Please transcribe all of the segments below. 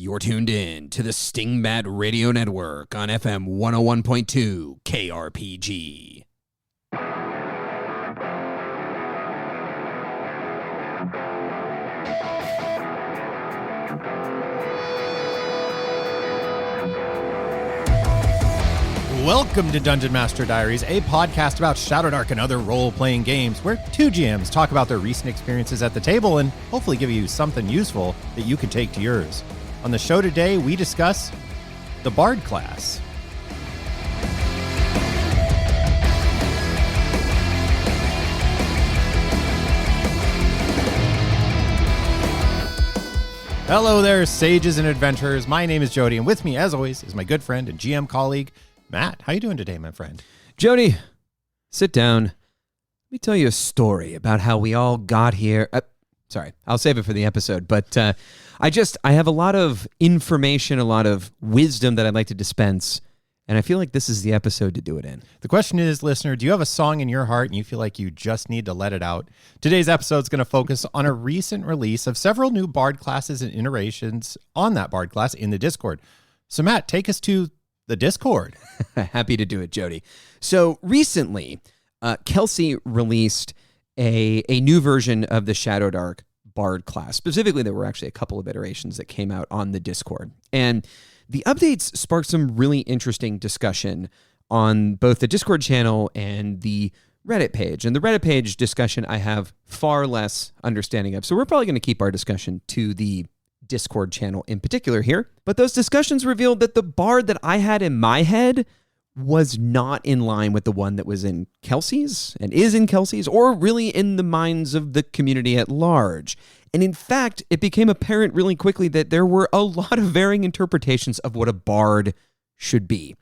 You're tuned in to the Stingbat Radio Network on FM 101.2 KRPG. Welcome to Dungeon Master Diaries, a podcast about Shadowdark and other role-playing games where two GMs talk about their recent experiences at the table and hopefully give you something useful that you can take to yours. On the show today, we discuss the Bard class. Hello there, sages and adventurers. My name is Jody, and with me, as always, is my good friend and GM colleague, Matt. How you doing today, my friend? Jody, sit down. Let me tell you a story about how we all got here. Sorry, I'll save it for the episode, but I have a lot of information, a lot of wisdom that I'd like to dispense, and I feel like this is the episode to do it in. The question is, listener, do you have a song in your heart and you feel like you just need to let it out? Today's episode is going to focus on a recent release of several new Bard classes and iterations on that Bard class in the Discord. So Matt, take us to the Discord. Happy to do it, Jody. So recently, Kelsey released a new version of the Shadowdark Bard class. Specifically, there were actually a couple of iterations that came out on the Discord. And the updates sparked some really interesting discussion on both the Discord channel and the Reddit page. And the Reddit page discussion I have far less understanding of. So we're probably going to keep our discussion to the Discord channel in particular here. But those discussions revealed that the Bard that I had in my head was not in line with the one that was in Kelsey's and is in Kelsey's, or really in the minds of the community at large. And in fact, it became apparent really quickly that there were a lot of varying interpretations of what a Bard should be.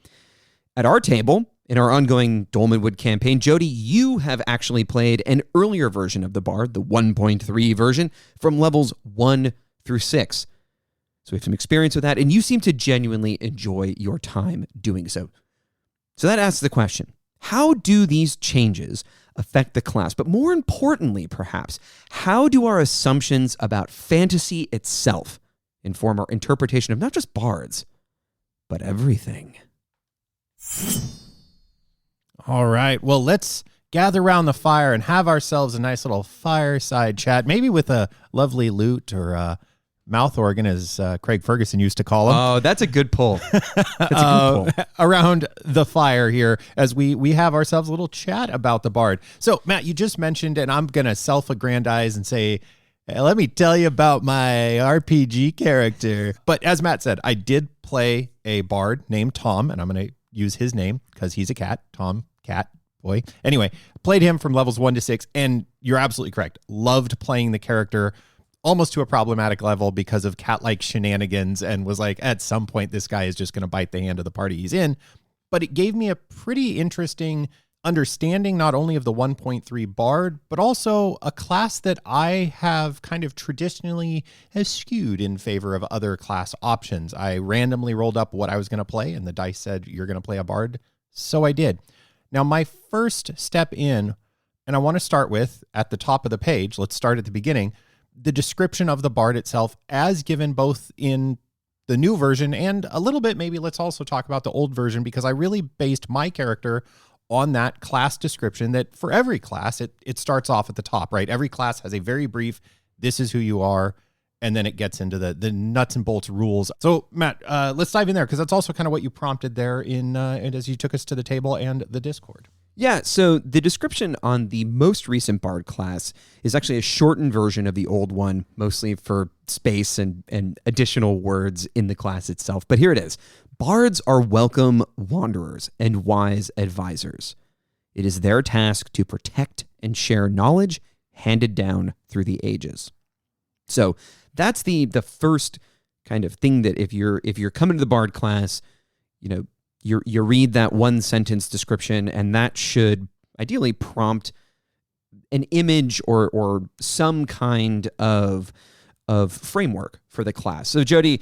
At our table, in our ongoing Dolmenwood campaign, Jody, you have actually played an earlier version of the Bard, the 1.3 version, from levels 1 through 6. So we have some experience with that, and you seem to genuinely enjoy your time doing so. So that asks the question, how do these changes affect the class? But more importantly, perhaps, how do our assumptions about fantasy itself inform our interpretation of not just bards, but everything? All right, well, let's gather around the fire and have ourselves a nice little fireside chat, maybe with a lovely lute or a mouth organ, as Craig Ferguson used to call him. Oh, that's a good pull. That's a good pull. Around the fire here as we have ourselves a little chat about the Bard. So, Matt, you just mentioned, and I'm going to self-aggrandize and say, hey, let me tell you about my RPG character. But as Matt said, I did play a Bard named Tom, and I'm going to use his name because he's a cat. Tom, cat, boy. Anyway, played him from levels 1 to 6, and you're absolutely correct. Loved playing the character almost to a problematic level because of cat-like shenanigans, and was like, at some point, this guy is just going to bite the hand of the party he's in. But it gave me a pretty interesting understanding, not only of the 1.3 Bard, but also a class that I have kind of traditionally has skewed in favor of other class options. I randomly rolled up what I was going to play, and the dice said, you're going to play a Bard. So I did. Now, my first step in, and I want to start with, at the top of the page, let's start at the beginning, the description of the Bard itself as given both in the new version and a little bit, maybe let's also talk about the old version, because I really based my character on that class description that for every class, it starts off at the top, right? Every class has a very brief, this is who you are, and then it gets into the nuts and bolts rules. So Matt, let's dive in there, because that's also kind of what you prompted there and as you took us to the table and the Discord. Yeah, so the description on the most recent Bard class is actually a shortened version of the old one, mostly for space and additional words in the class itself. But here it is. Bards are welcome wanderers and wise advisors. It is their task to protect and share knowledge handed down through the ages. So that's the first kind of thing that if you're coming to the Bard class, you know, you read that one sentence description, and that should ideally prompt an image or some kind of framework for the class. So Jody,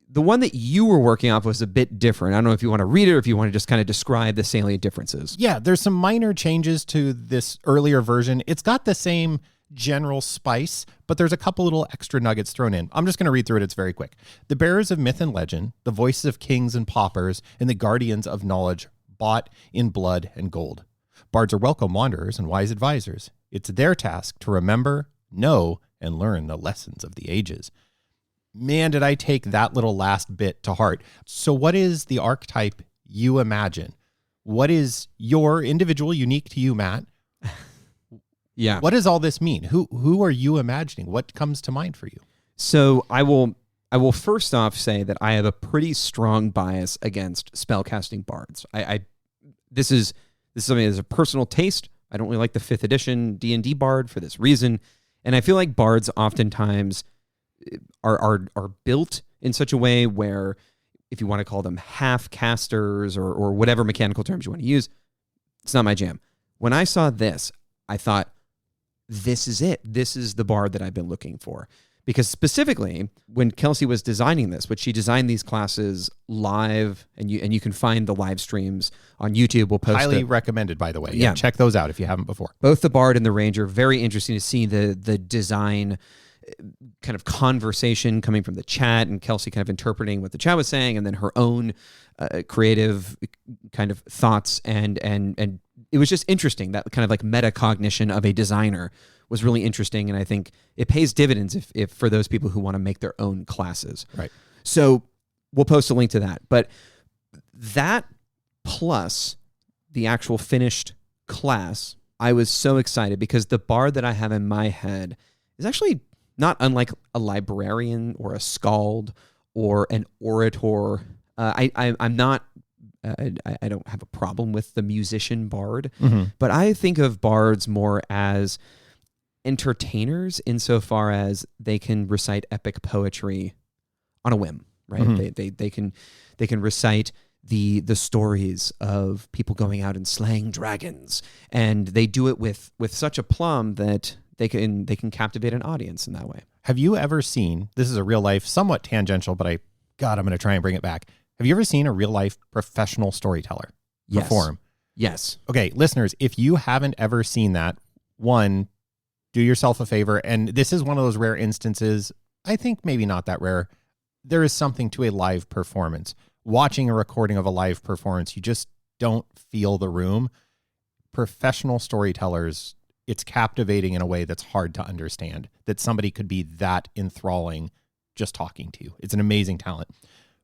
the one that you were working off was a bit different. I don't know if you want to read it or if you want to just kind of describe the salient differences. Yeah, there's some minor changes to this earlier version. It's got the same general spice, but there's a couple little extra nuggets thrown in. I'm just going to read through it. It's very quick. The bearers of myth and legend, the voices of kings and paupers, and the guardians of knowledge bought in blood and gold. Bards are welcome wanderers and wise advisors. It's their task to remember, know, and learn the lessons of the ages. Man, did I take that little last bit to heart. So what is the archetype you imagine? What is your individual, unique to you, Matt? Yeah. What does all this mean? Who are you imagining? What comes to mind for you? So I will first off say that I have a pretty strong bias against spellcasting bards. This is something that's a personal taste. I don't really like the 5th edition D&D bard for this reason. And I feel like bards oftentimes are built in such a way where, if you want to call them half casters or whatever mechanical terms you want to use, it's not my jam. When I saw this, I thought, this is it. This is the bard that I've been looking for. Because specifically, when Kelsey was designing this, she designed these classes live, and you can find the live streams on YouTube. We'll post highly recommended, by the way. Yeah, check those out if you haven't before. Both the bard and the ranger, very interesting to see the design kind of conversation coming from the chat, and Kelsey kind of interpreting what the chat was saying, and then her own creative kind of thoughts, and it was just interesting. That kind of like metacognition of a designer was really interesting, and I think it pays dividends if for those people who want to make their own classes. Right. So we'll post a link to that. But that plus the actual finished class, I was so excited because the bard that I have in my head is actually not unlike a librarian or a skald or an orator. I'm not. I don't have a problem with the musician bard, but I think of bards more as entertainers insofar as they can recite epic poetry on a whim, right? They can recite the stories of people going out and slaying dragons, and they do it with such aplomb that they can captivate an audience in that way. Have you ever seen, this is a real life, somewhat tangential, but I'm going to try and bring it back. Have you ever seen a real life professional storyteller perform? Yes. Okay, listeners, if you haven't ever seen that, one, do yourself a favor. And this is one of those rare instances, I think maybe not that rare. There is something to a live performance. Watching a recording of a live performance, you just don't feel the room. Professional storytellers, it's captivating in a way that's hard to understand, that somebody could be that enthralling just talking to you. It's an amazing talent.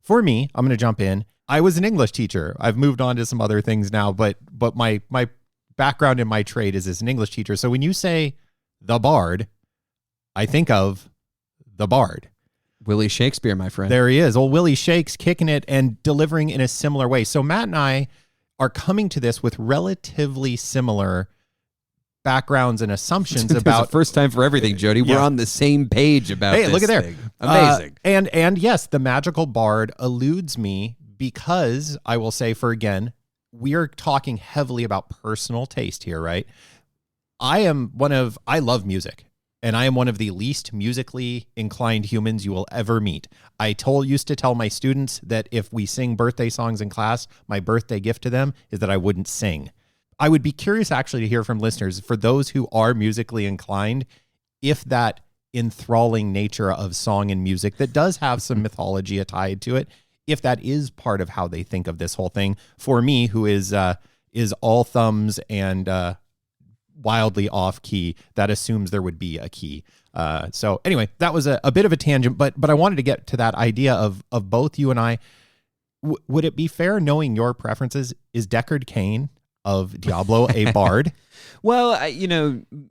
For me, I'm going to jump in. I was an English teacher. I've moved on to some other things now, but my background in my trade is as an English teacher. So when you say the bard, I think of the bard. Willie Shakespeare, my friend. There he is. Old Willie Shakes kicking it and delivering in a similar way. So Matt and I are coming to this with relatively similar backgrounds and assumptions about the first time for everything, Jody. We're on the same page about this. Hey, look at there. Thing. Amazing. And yes, the magical bard eludes me because I will say we are talking heavily about personal taste here, right? I love music, and I am one of the least musically inclined humans you will ever meet. I used to tell my students that if we sing birthday songs in class, my birthday gift to them is that I wouldn't sing. I would be curious actually to hear from listeners, for those who are musically inclined, if that enthralling nature of song and music that does have some mythology tied to it, if that is part of how they think of this whole thing. For me, who is all thumbs and wildly off key, that assumes there would be a key. So anyway, that was a bit of a tangent, but I wanted to get to that idea of both you and I. Would it be fair, knowing your preferences, is Deckard Cain of Diablo a bard? Well,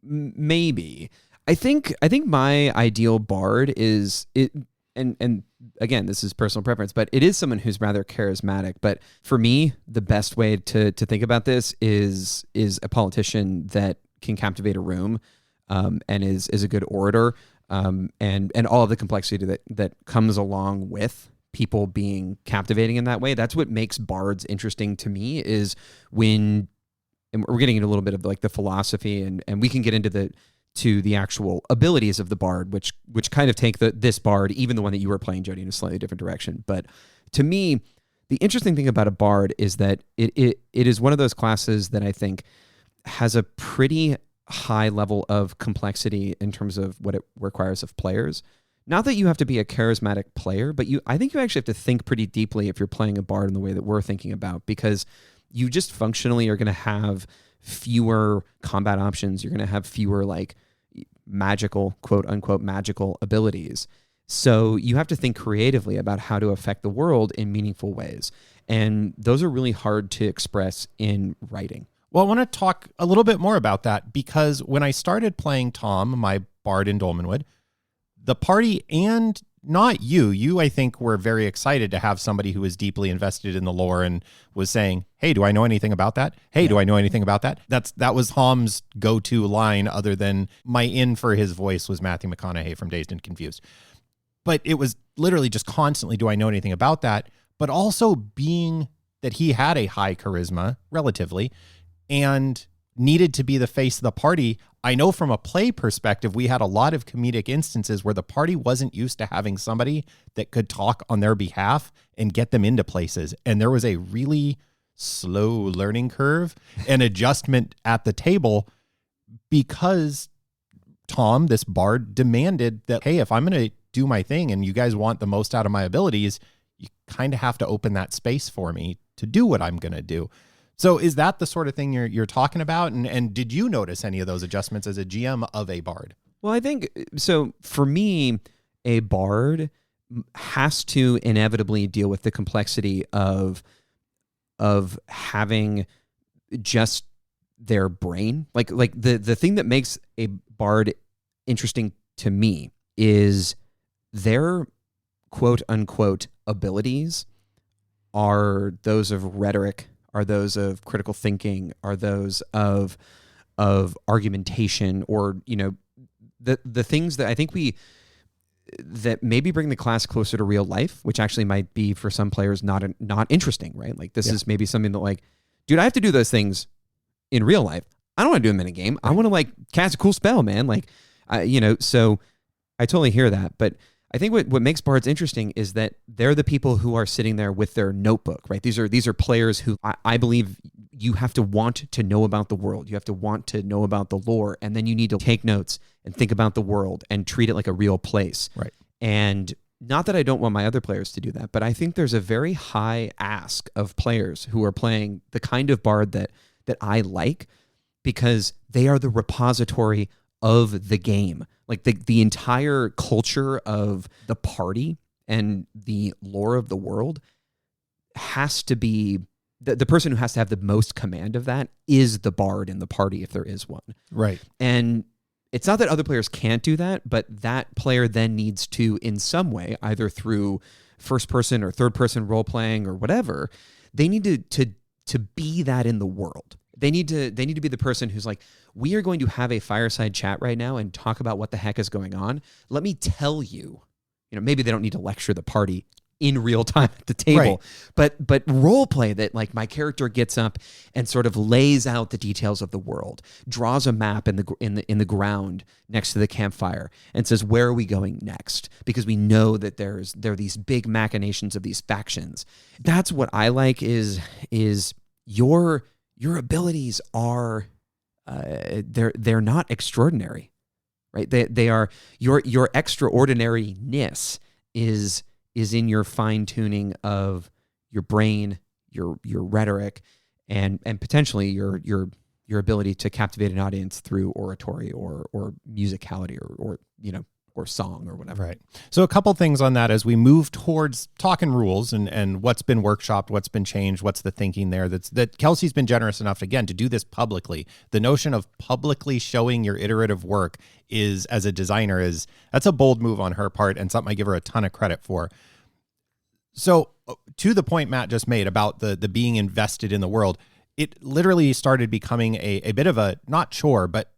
maybe. I think my ideal bard is it, and again, this is personal preference, but it is someone who's rather charismatic. But for me, the best way to think about this is a politician that can captivate a room, and is a good orator, and all of the complexity that comes along with people being captivating in that way. That's what makes bards interesting to me, is when, and we're getting into a little bit of like the philosophy, and we can get into the actual abilities of the bard, which kind of take this bard, even the one that you were playing, Jody, in a slightly different direction. But to me, the interesting thing about a bard is that it is one of those classes that I think has a pretty high level of complexity in terms of what it requires of players. Not that you have to be a charismatic player, but I think you actually have to think pretty deeply if you're playing a bard in the way that we're thinking about, because you just functionally are going to have fewer combat options. You're going to have fewer like magical, quote unquote, magical abilities. So you have to think creatively about how to affect the world in meaningful ways. And those are really hard to express in writing. Well, I want to talk a little bit more about that, because when I started playing Tom, my bard in Dolmenwood, the party, and not you, I think, were very excited to have somebody who was deeply invested in the lore and was saying, hey, do I know anything about that? Hey, do I know anything about that? That was Tom's go-to line, other than my in for his voice was Matthew McConaughey from Dazed and Confused. But it was literally just constantly, do I know anything about that? But also being that he had a high charisma, relatively, and needed to be the face of the party. I know from a play perspective, we had a lot of comedic instances where the party wasn't used to having somebody that could talk on their behalf and get them into places. And there was a really slow learning curve and adjustment at the table, because Tom, this bard, demanded that, hey, if I'm going to do my thing and you guys want the most out of my abilities, you kind of have to open that space for me to do what I'm going to do. So is that the sort of thing you're talking about? And did you notice any of those adjustments as a GM of a bard? Well, I think so. For me, a bard has to inevitably deal with the complexity of having just their brain. Like the thing that makes a bard interesting to me is their quote unquote abilities are those of rhetoric, are those of critical thinking, are those of argumentation, or, you know, the things that I think that maybe bring the class closer to real life, which actually might be for some players not interesting, right? Like this is maybe something that, like, dude, I have to do those things in real life. I don't want to do them in a game. I want to like cast a cool spell, man. Like, so I totally hear that. But I think what makes bards interesting is that they're the people who are sitting there with their notebook, right? These are players who I believe you have to want to know about the world. You have to want to know about the lore, and then you need to take notes and think about the world and treat it like a real place. Right. And not that I don't want my other players to do that, but I think there's a very high ask of players who are playing the kind of bard that I like, because they are the repository of the game. Like the entire culture of the party and the lore of the world has to be the person who has to have the most command of that is the bard in the party, if there is one. Right. And it's not that other players can't do that, but that player then needs to, in some way, either through first person or third person role playing or whatever, they need to be that in the world. They need to be the person who's like, we are going to have a fireside chat right now and talk about what the heck is going on. Let me tell you, maybe they don't need to lecture the party in real time at the table, right. but role play that, like, my character gets up and sort of lays out the details of the world, draws a map in the ground next to the campfire, and says, where are we going next? Because we know that there are these big machinations of these factions. That's what I like is your abilities are they're not extraordinary, right? They are your extraordinariness is in your fine tuning of your brain, your rhetoric, and potentially your ability to captivate an audience through oratory or musicality or song or whatever. Right. So a couple things on that as we move towards talking rules and what's been workshopped, what's been changed, what's the thinking there. That Kelsey's been generous enough, again, to do this publicly. The notion of publicly showing your iterative work is, as a designer, that's a bold move on her part and something I give her a ton of credit for. So to the point Matt just made about the being invested in the world, it literally started becoming a bit of a, not chore, but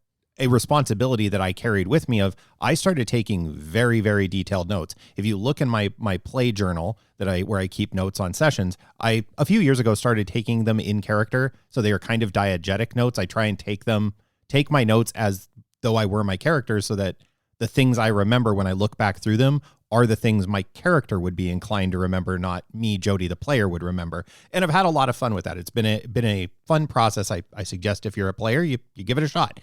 a responsibility that I carried with me of, I started taking very, very detailed notes. If you look in my play journal where I keep notes on sessions, I, a few years ago, started taking them in character. So they are kind of diegetic notes. I try and take my notes as though I were my character, so that the things I remember when I look back through them are the things my character would be inclined to remember, not me, Jody, the player, would remember. And I've had a lot of fun with that. It's been a fun process. I suggest if you're a player, you give it a shot.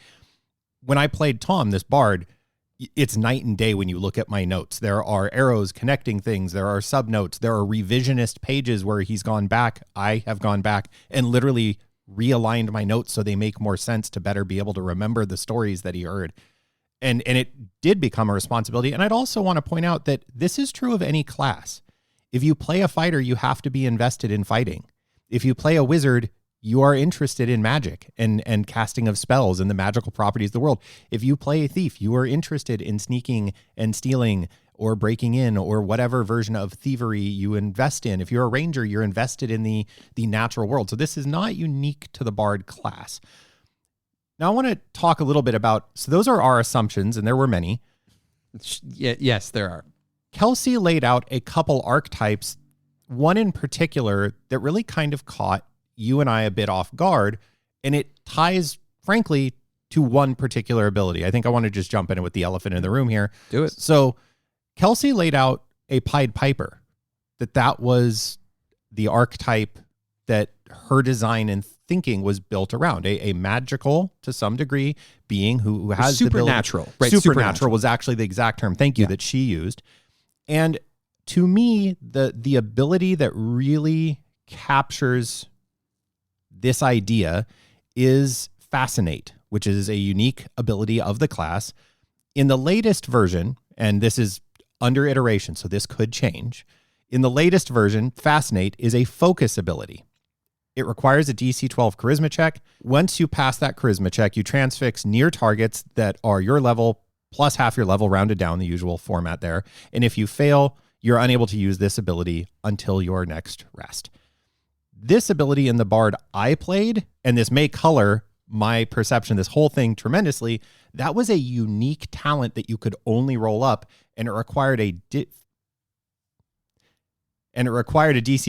when I played Tom, this bard, it's night and day when you look at my notes. There are arrows connecting things. There are subnotes. There are revisionist pages where he's gone back. I have gone back and literally realigned my notes so they make more sense to better be able to remember the stories that he heard. And it did become a responsibility. And I'd also want to point out that this is true of any class. If you play a fighter, you have to be invested in fighting. If you play a wizard, you are interested in magic and casting of spells and the magical properties of the world. If you play a thief, you are interested in sneaking and stealing or breaking in or whatever version of thievery you invest in. If you're a ranger, you're invested in the natural world. So this is not unique to the bard class. Now I want to talk a little bit about, so those are our assumptions, and there were many. Yes, there are. Kelsey laid out a couple archetypes, one in particular that really kind of caught you and I a bit off guard, and it ties, frankly, to one particular ability. I think I want to just jump in with the elephant in the room here. Do it. So Kelsey laid out a Pied Piper, that was the archetype that her design and thinking was built around, a magical, to some degree, being who has supernatural. The ability. Right, supernatural was actually the exact term, thank you, that she used. And to me, the ability that really captures this idea is Fascinate, which is a unique ability of the class. In the latest version, and this is under iteration, so this could change. In the latest version, Fascinate is a focus ability. It requires a DC 12 charisma check. Once you pass that charisma check, you transfix near targets that are your level plus half your level, rounded down, the usual format there. And if you fail, you're unable to use this ability until your next rest. This ability in the bard I played, and this may color my perception of this whole thing tremendously, that was a unique talent that you could only roll up, and it required a DC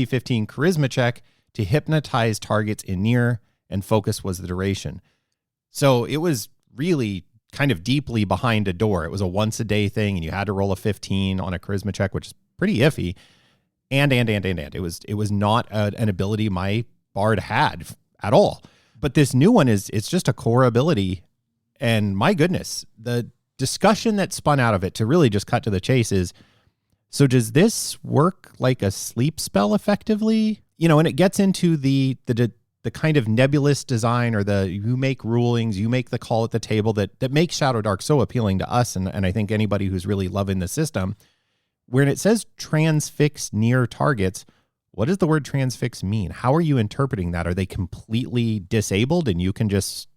15 charisma check to hypnotize targets in near, and focus was the duration. So it was really kind of deeply behind a door. It was a once a day thing, and you had to roll a 15 on a charisma check, which is pretty iffy. And it was not an ability my bard had at all. But this new one it's just a core ability. And my goodness, the discussion that spun out of it, to really just cut to the chase, is, so does this work like a sleep spell effectively? And it gets into the kind of nebulous design, or you make rulings, you make the call at the table that makes Shadow Dark so appealing to us. And I think anybody who's really loving the system, when it says transfix near targets, what does the word transfix mean? How are you interpreting that? Are they completely disabled and you can just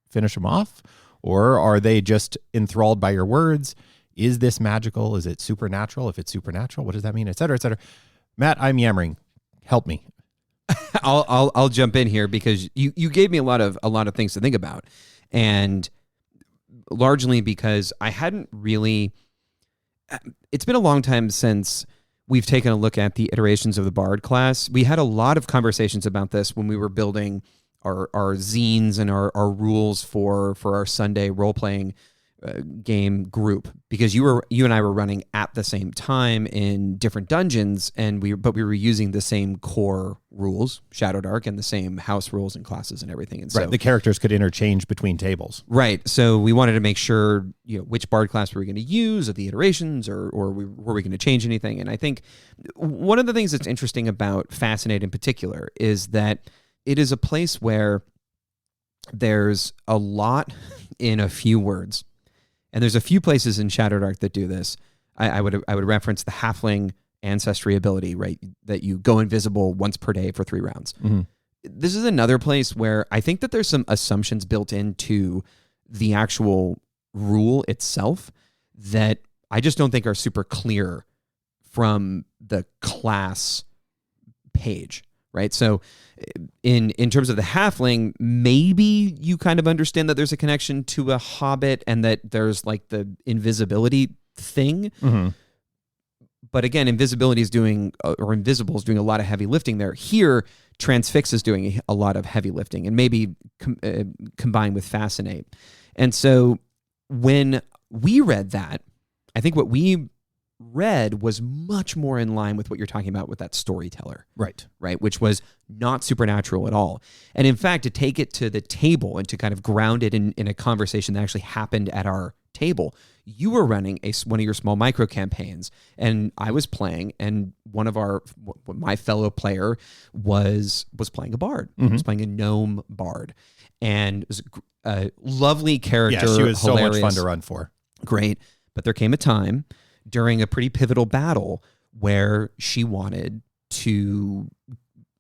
finish them off? Or are they just enthralled by your words? Is this magical? Is it supernatural? If it's supernatural, what does that mean? Et cetera, et cetera. Matt, I'm yammering. Help me. I'll jump in here because you gave me a lot of things to think about, and largely because I hadn't really. It's been a long time since we've taken a look at the iterations of the Bard class. We had a lot of conversations about this when we were building our zines and our rules for our Sunday role-playing game group, because you and I were running at the same time in different dungeons, but we were using the same core rules, Shadow Dark, and the same house rules and classes and everything. And so, right, the characters could interchange between tables. Right. So we wanted to make sure, which Bard class were we going to use, of the iterations, or were we going to change anything? And I think one of the things that's interesting about Fascinate in particular is that it is a place where there's a lot in a few words. And there's a few places in Shadow Dark that do this. I would reference the Halfling Ancestry ability, right? That you go invisible once per day for 3 rounds. Mm-hmm. This is another place where I think that there's some assumptions built into the actual rule itself that I just don't think are super clear from the class page, right? So in terms of the Halfling, maybe you kind of understand that there's a connection to a Hobbit and that there's like the invisibility thing. Mm-hmm. But again, invisible is doing a lot of heavy lifting there. Here, Transfix is doing a lot of heavy lifting, and maybe combined with Fascinate. And so when we read that, I think what we read was much more in line with what you're talking about with that storyteller. Right. Right, which was not supernatural at all. And in fact, to take it to the table and to kind of ground it in a conversation that actually happened at our table, you were running one of your small micro campaigns, and I was playing, and my fellow player was playing a bard. Was playing a gnome bard, and it was a lovely character. Yeah, she was hilarious, so much fun to run for. Great, but there came a time during a pretty pivotal battle where she wanted to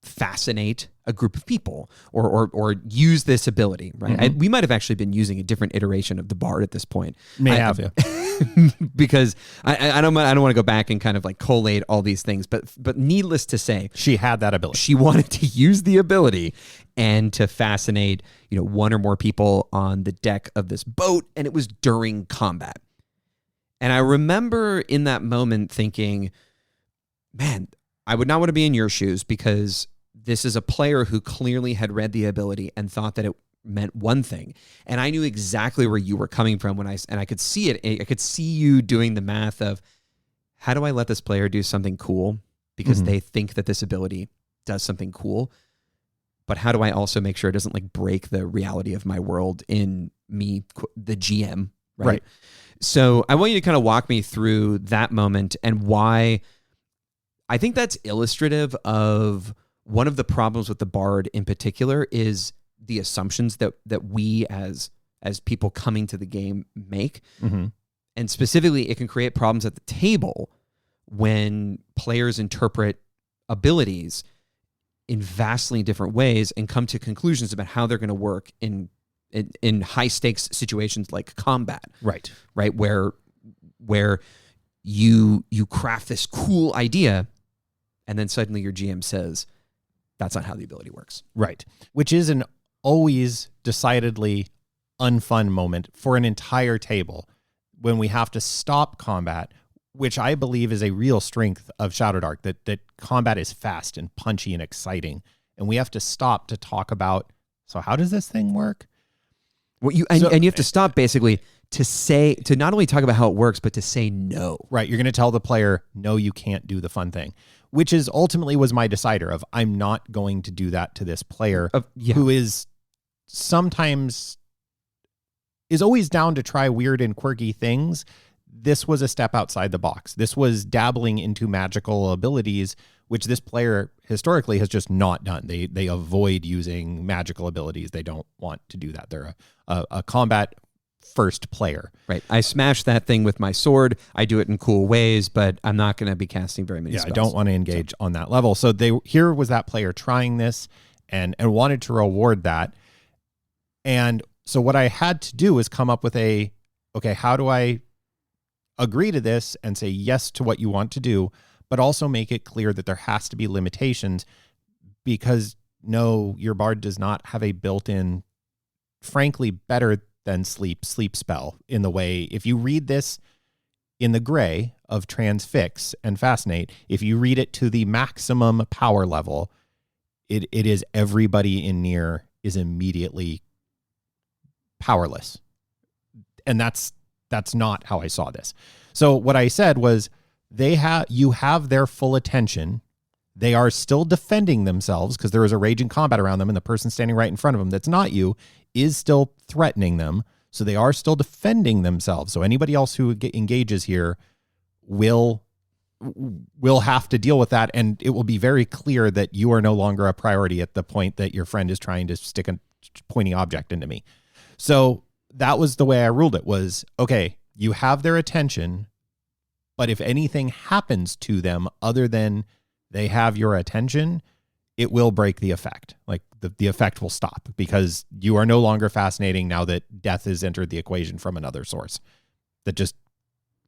fascinate a group of people or use this ability, right? We might have actually been using a different iteration of the bard at this point. May have, yeah. Because I don't want to go back and kind of like collate all these things, but needless to say, she had that ability. She wanted to use the ability and to fascinate, one or more people on the deck of this boat, and it was during combat. And I remember in that moment thinking, man, I would not want to be in your shoes, because this is a player who clearly had read the ability and thought that it meant one thing. And I knew exactly where you were coming from and I could see it. I could see you doing the math of, how do I let this player do something cool because they think that this ability does something cool? But how do I also make sure it doesn't like break the reality of my world in me, the GM, right? So I want you to kind of walk me through that moment and why I think that's illustrative of one of the problems with the Bard in particular is the assumptions that we as people coming to the game make. And specifically, it can create problems at the table when players interpret abilities in vastly different ways and come to conclusions about how they're going to work in high stakes situations like combat. Right. Where you craft this cool idea and then suddenly your GM says, that's not how the ability works. Right. Which is an always decidedly unfun moment for an entire table when we have to stop combat, which I believe is a real strength of Shadowdark, that combat is fast and punchy and exciting. And we have to stop to talk about, so how does this thing work? Well, you have to stop basically to not only talk about how it works, but to say no. Right. You're going to tell the player, no, you can't do the fun thing, which is ultimately was my decider of, I'm not going to do that to this player who is sometimes is always down to try weird and quirky things. This was a step outside the box. This was dabbling into magical abilities, which this player historically has just not done. They avoid using magical abilities. They don't want to do that. They're a combat first player. Right. I smash that thing with my sword. I do it in cool ways, but I'm not going to be casting very many spells. I don't want to engage on that level. So here was that player trying this and wanted to reward that. And so what I had to do is come up with how do I agree to this and say yes to what you want to do, but also make it clear that there has to be limitations, because no, your bard does not have a built-in, frankly, better than sleep spell in the way, if you read this in the gray of transfix and fascinate, if you read it to the maximum power level, it is everybody in near is immediately powerless. And that's not how I saw this. So what I said was, you have their full attention. They are still defending themselves because there is a raging combat around them, and the person standing right in front of them that's not you is still threatening them. So they are still defending themselves. So anybody else who engages here will have to deal with that, and it will be very clear that you are no longer a priority at the point that your friend is trying to stick a pointy object into me. So that was the way I ruled it, was, okay, you have their attention, but if anything happens to them other than they have your attention, it will break the effect. Like the effect will stop because you are no longer fascinating now that death has entered the equation from another source. That just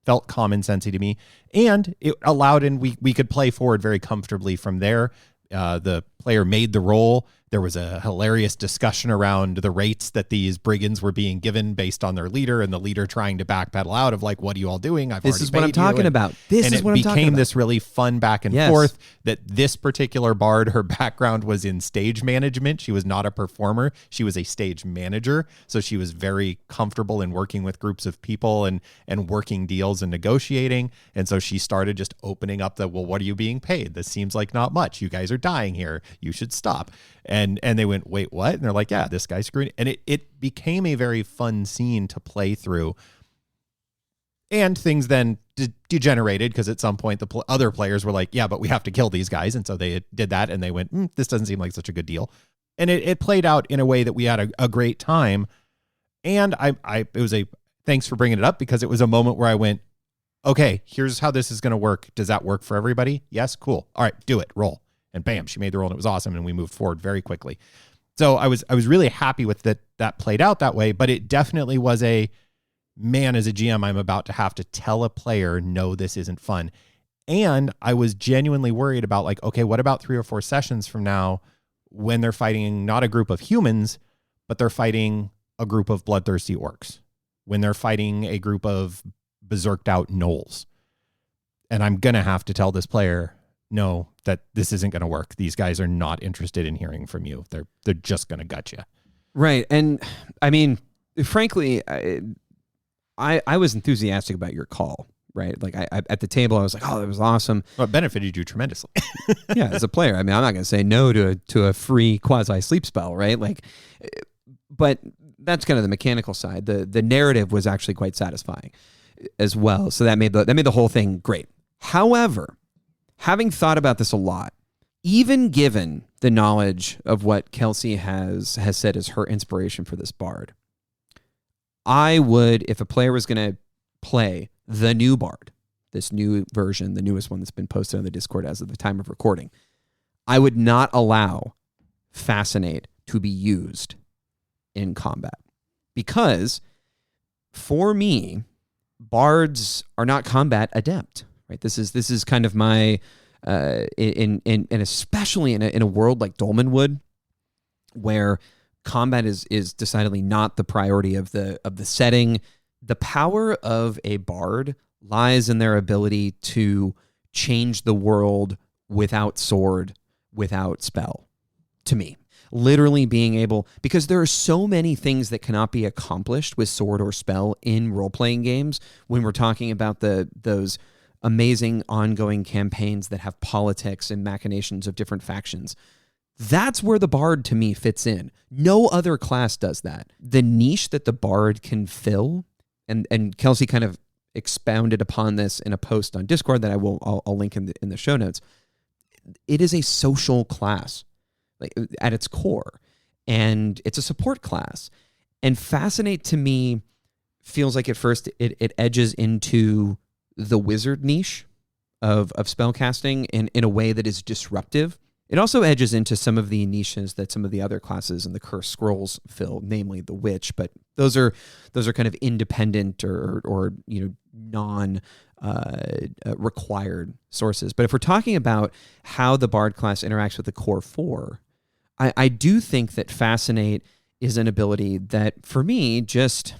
felt common sensey to me. And it allowed, and we could play forward very comfortably from there. The player made the roll. There was a hilarious discussion around the rates that these brigands were being given based on their leader, and the leader trying to backpedal out of like, what are you all doing? This is what I'm talking about. This is what I'm talking about. And it became this really fun back and forth that this particular bard, her background was in stage management. She was not a performer. She was a stage manager. So she was very comfortable in working with groups of people and working deals and negotiating. And so she started just opening up well, what are you being paid? This seems like not much. You guys are dying here. You should stop. And they went, wait, what? And they're like, yeah, this guy's screwing. And it became a very fun scene to play through. And things then degenerated because at some point the other players were like, yeah, but we have to kill these guys. And so they did that and they went, this doesn't seem like such a good deal. And it played out in a way that we had a great time. And it was thanks for bringing it up, because it was a moment where I went, okay, here's how this is going to work. Does that work for everybody? Yes. Cool. All right, do it. Roll. And bam, she made the roll and it was awesome. And we moved forward very quickly. So I was really happy with that played out that way, but it definitely was as a GM, I'm about to have to tell a player, no, this isn't fun. And I was genuinely worried about like, okay, what about 3 or 4 sessions from now when they're fighting not a group of humans, but they're fighting a group of bloodthirsty orcs, when they're fighting a group of berserked out gnolls. And I'm going to have to tell this player, no, that this isn't going to work. These guys are not interested in hearing from you. They're just going to gut you. Right. And I mean, frankly, I was enthusiastic about your call, right? Like I at the table, I was like, oh, that was awesome. Well, it benefited you tremendously. Yeah, as a player. I mean, I'm not going to say no to a free quasi sleep spell, right? Like, but that's kind of the mechanical side. The narrative was actually quite satisfying as well. So that made the whole thing great. However, having thought about this a lot, even given the knowledge of what Kelsey has said is her inspiration for this bard, I would, if a player was going to play the new bard, this new version, the newest one that's been posted on the Discord as of the time of recording, I would not allow Fascinate to be used in combat. Because for me, bards are not combat adept, right? This is kind of my and especially in a world like Dolmenwood, where combat is decidedly not the priority of the setting. The power of a bard lies in their ability to change the world without sword, without spell, to me. Literally being able, because there are so many things that cannot be accomplished with sword or spell in role-playing games when we're talking about those amazing ongoing campaigns that have politics and machinations of different factions. That's where the bard, to me, fits in. No other class does that. The niche that the bard can fill, and Kelsey kind of expounded upon this in a post on Discord that I'll link in the show notes. It is a social class, like at its core, and it's a support class. And Fascinate, to me, feels like at first it edges into the wizard niche of spellcasting in a way that is disruptive. It also edges into some of the niches that some of the other classes in the Cursed Scrolls fill, namely the Witch, but those are kind of independent or non required sources. But if we're talking about how the Bard class interacts with the core 4, I do think that Fascinate is an ability that, for me, just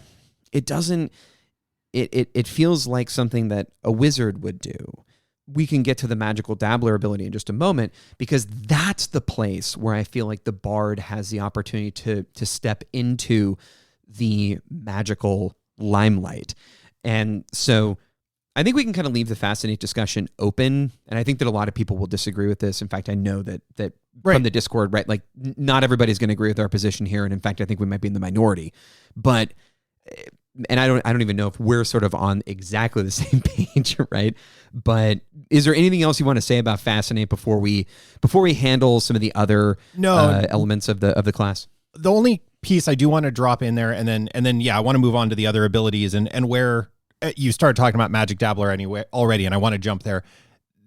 it feels like something that a wizard would do. We can get to the magical dabbler ability in just a moment, because that's the place where I feel like the bard has the opportunity to step into the magical limelight. And so I think we can kind of leave the Fascinate discussion open. And I think that a lot of people will disagree with this. In fact, I know that right. From the Discord, right? Like not everybody's going to agree with our position here. And in fact, I think we might be in the minority, and I don't even know if we're sort of on exactly the same page, right? But is there anything else you want to say about Fascinate before we handle some of the other elements of the class? The only piece I do want to drop in there, and then yeah, I want to move on to the other abilities and where you started talking about Magic Dabbler anyway already, and I want to jump there.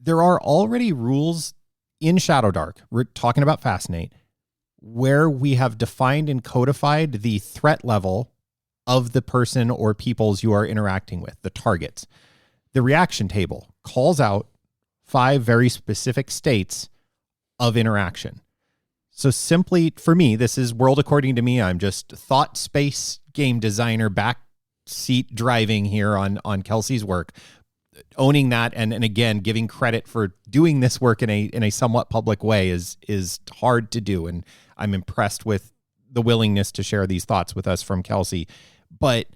There are already rules in Shadowdark. We're talking about Fascinate, where we have defined and codified the threat level of the person or peoples you are interacting with, the targets. The reaction table calls out 5 very specific states of interaction. So simply, for me, this is world according to me. I'm just thought space game designer, backseat driving here on Kelsey's work, owning that, and again, giving credit for doing this work in a somewhat public way is hard to do, and I'm impressed with the willingness to share these thoughts with us from Kelsey. But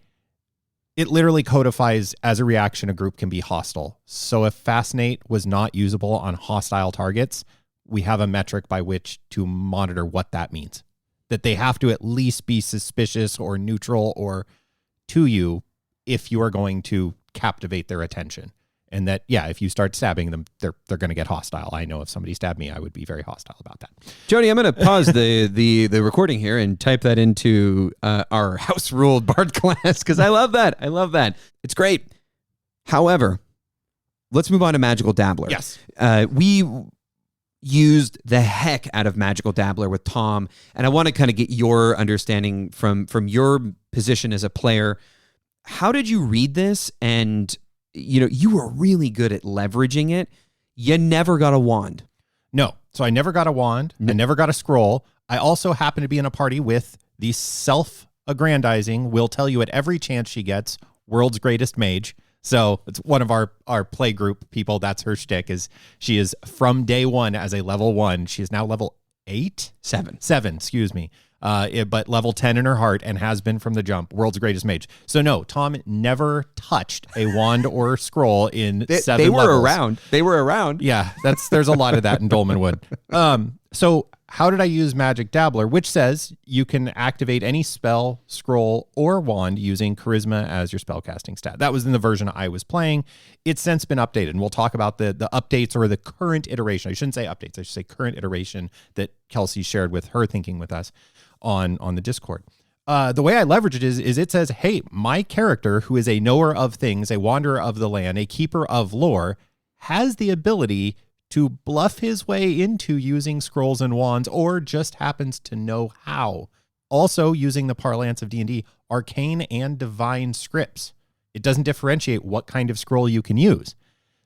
it literally codifies as a reaction a group can be hostile. So if Fascinate was not usable on hostile targets, we have a metric by which to monitor what that means. That they have to at least be suspicious or neutral or to you if you are going to captivate their attention. And that, yeah, if you start stabbing them, they're going to get hostile. I know if somebody stabbed me, I would be very hostile about that. Jody, I'm going to pause the recording here and type that into our house ruled Bard class because I love that. I love that. It's great. However, let's move on to Magical Dabbler. Yes. We used the heck out of Magical Dabbler with Tom, and I want to kind of get your understanding from your position as a player. How did you read this? And you were really good at leveraging it. You never got a wand. No. So I never got a wand. I never got a scroll. I also happen to be in a party with the self-aggrandizing, will tell you at every chance she gets, world's greatest mage. So it's one of our play group people. That's her shtick. Is she is from day one as a level 1. She is now level 7, excuse me. But level 10 in her heart and has been from the jump. World's greatest mage. So no, Tom never touched a wand or scroll in 7 They were levels. around. They were around. Yeah, there's a lot of that in Dolmenwood. So how did I use Magic Dabbler, which says you can activate any spell, scroll, or wand using Charisma as your spellcasting stat. That was in the version I was playing. It's since been updated, and we'll talk about the updates or the current iteration. I shouldn't say updates. I should say current iteration that Kelsey shared with her thinking with us on the Discord. The way I leverage it is it says, hey, my character, who is a knower of things, a wanderer of the land, a keeper of lore, has the ability to bluff his way into using scrolls and wands, or just happens to know how. Also, using the parlance of D&D, arcane and divine scripts. It doesn't differentiate what kind of scroll you can use.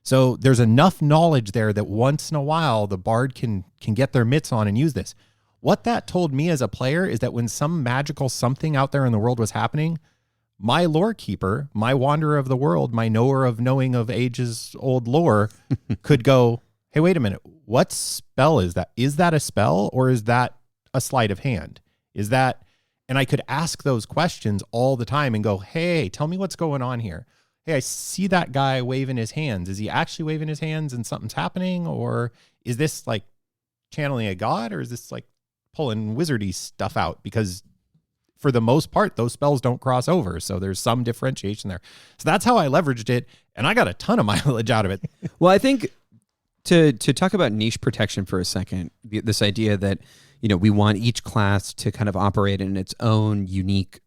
So there's enough knowledge there that once in a while, the bard can get their mitts on and use this. What that told me as a player is that when some magical something out there in the world was happening, my lore keeper, my wanderer of the world, my knower of knowing of ages old lore could go, hey, wait a minute, what spell is that? Is that a spell, or is that a sleight of hand? Is that, and I could ask those questions all the time and go, hey, tell me what's going on here. Hey, I see that guy waving his hands. Is he actually waving his hands and something's happening? Or is this like channeling a god, or is this like pulling wizardy stuff out? Because for the most part, those spells don't cross over. So there's some differentiation there. So that's how I leveraged it. And I got a ton of mileage out of it. Well, I think to talk about niche protection for a second, this idea that, we want each class to kind of operate in its own unique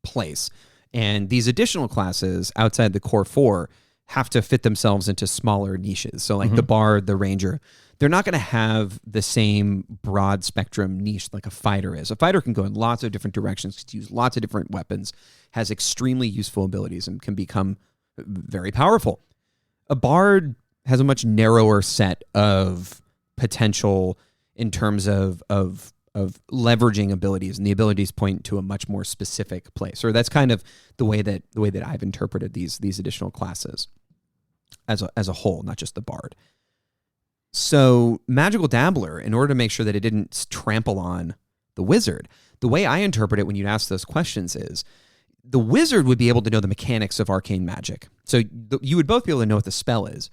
place. And these additional classes outside the core 4 have to fit themselves into smaller niches. So like the bard, the ranger, they're not going to have the same broad spectrum niche like a fighter is. A fighter can go in lots of different directions, can use lots of different weapons, has extremely useful abilities, and can become very powerful. A bard has a much narrower set of potential in terms of leveraging abilities, and the abilities point to a much more specific place. Or that's kind of the way that I've interpreted these additional classes as a whole, not just the bard. So Magical Dabbler, in order to make sure that it didn't trample on the wizard, the way I interpret it when you'd ask those questions is the wizard would be able to know the mechanics of arcane magic. So you would both be able to know what the spell is.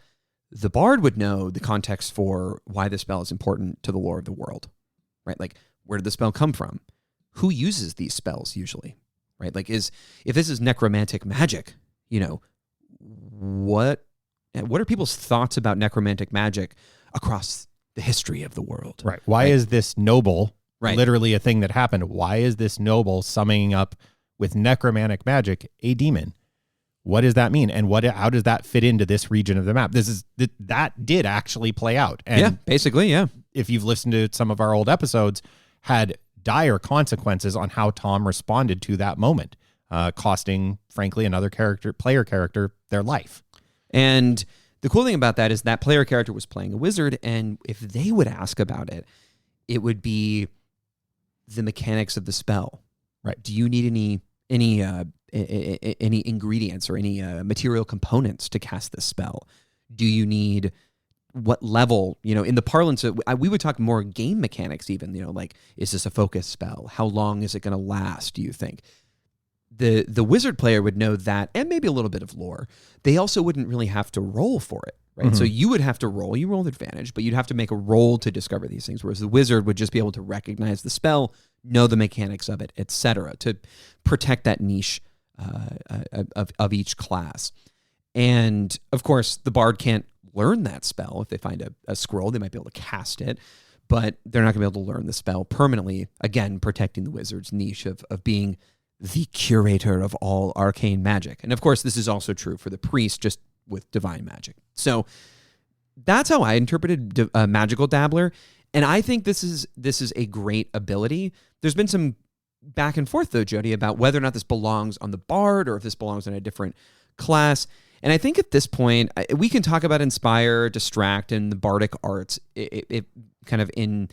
The bard would know the context for why the spell is important to the lore of the world, right? Like, where did the spell come from? Who uses these spells usually, right? Like, if this is necromantic magic, what are people's thoughts about necromantic magic across the history of the world? Right. Why is this noble, right, literally a thing that happened? Why is this noble summoning up with necromantic magic a demon? What does that mean? And how does that fit into this region of the map? That did actually play out. And yeah, basically, yeah. If you've listened to some of our old episodes, had dire consequences on how Tom responded to that moment, costing, frankly, another player character their life. And the cool thing about that is that player character was playing a wizard, and if they would ask about it, it would be the mechanics of the spell. Right. Do you need any ingredients or any material components to cast this spell? Do you need what level? In the parlance of, we would talk more game mechanics even, like, is this a focus spell? How long is it going to last, do you think? The wizard player would know that, and maybe a little bit of lore. They also wouldn't really have to roll for it, right? Mm-hmm. So you would have to roll. You roll advantage, but you'd have to make a roll to discover these things, whereas the wizard would just be able to recognize the spell, know the mechanics of it, etc., to protect that niche of each class. And, of course, the bard can't learn that spell. If they find a scroll, they might be able to cast it, but they're not going to be able to learn the spell permanently, again, protecting the wizard's niche of being the curator of all arcane magic. And, of course, this is also true for the priest, just with divine magic. So that's how I interpreted Magical Dabbler, and I think this is a great ability. There's been some back and forth, though, Jody, about whether or not this belongs on the bard or if this belongs in a different class. And I think at this point, we can talk about Inspire, Distract, and the Bardic arts it kind of in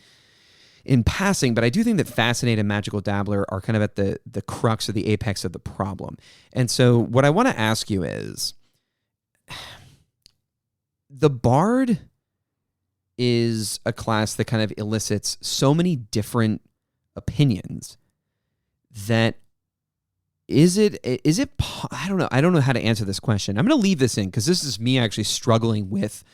passing, but I do think that Fascinate and Magical Dabbler are kind of at the crux or the apex of the problem. And so what I want to ask you is, the Bard is a class that kind of elicits so many different opinions that I don't know how to answer this question. I'm going to leave this in because this is me actually struggling with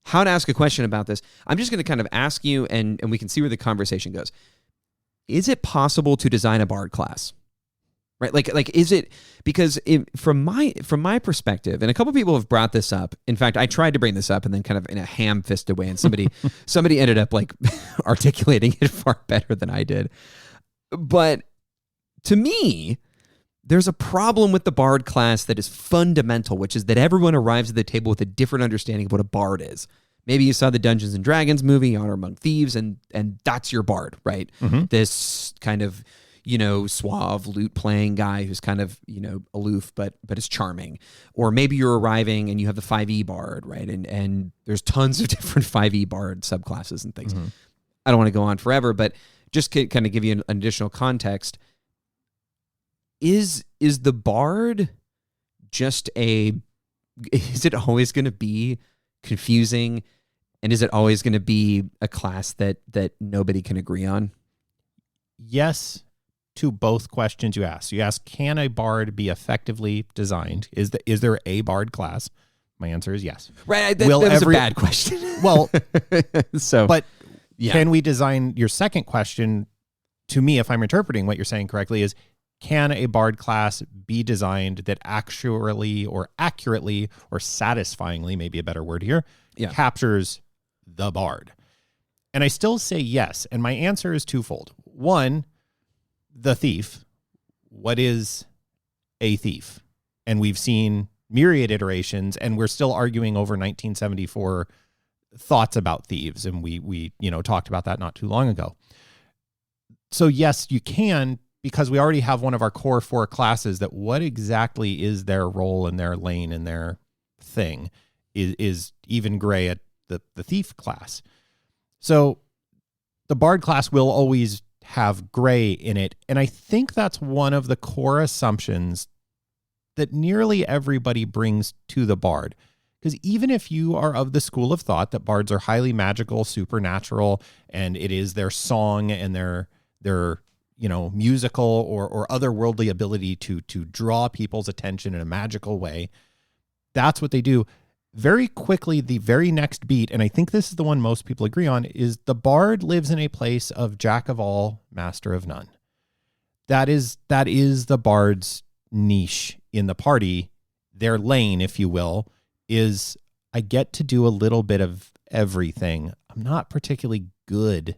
how to ask a question about this. I'm just going to kind of ask you, and we can see where the conversation goes. Is it possible to design a bard class? Right? Like is it, because from my perspective, and a couple people have brought this up. In fact, I tried to bring this up and then kind of in a ham-fisted way, and somebody ended up like articulating it far better than I did. But to me, there's a problem with the bard class that is fundamental, which is that everyone arrives at the table with a different understanding of what a bard is. Maybe you saw the Dungeons and Dragons movie, Honor Among Thieves, and that's your bard, right? Mm-hmm. This kind of, suave lute playing guy who's kind of, aloof, but is charming. Or maybe you're arriving and you have the 5e bard, right? And there's tons of different 5e bard subclasses and things. Mm-hmm. I don't want to go on forever, but just to kind of give you an additional context, is the bard is it always going to be confusing, and is it always going to be a class that nobody can agree on? Yes to both questions you asked. You asked, can a bard be effectively designed? Is there a bard class? My answer is yes. Right, that was a bad question. Well, but yeah. Can we design, your second question, to me, if I'm interpreting what you're saying correctly, is, can a bard class be designed that actually or accurately or satisfyingly, maybe a better word here, captures the bard? And I still say yes. And my answer is twofold. One, the thief. What is a thief? And we've seen myriad iterations, and we're still arguing over 1974 thoughts about thieves. And we talked about that not too long ago. So yes, you can, because we already have one of our core 4 classes that what exactly is their role in their lane and their thing is even gray at the thief class. So the bard class will always have gray in it. And I think that's one of the core assumptions that nearly everybody brings to the bard. Because even if you are of the school of thought that bards are highly magical, supernatural, and it is their song and their musical or otherworldly ability to draw people's attention in a magical way, that's what they do. Very quickly, the very next beat, and I think this is the one most people agree on, is the bard lives in a place of jack of all, master of none. That is the bard's niche in the party. Their lane, if you will, is I get to do a little bit of everything. I'm not particularly good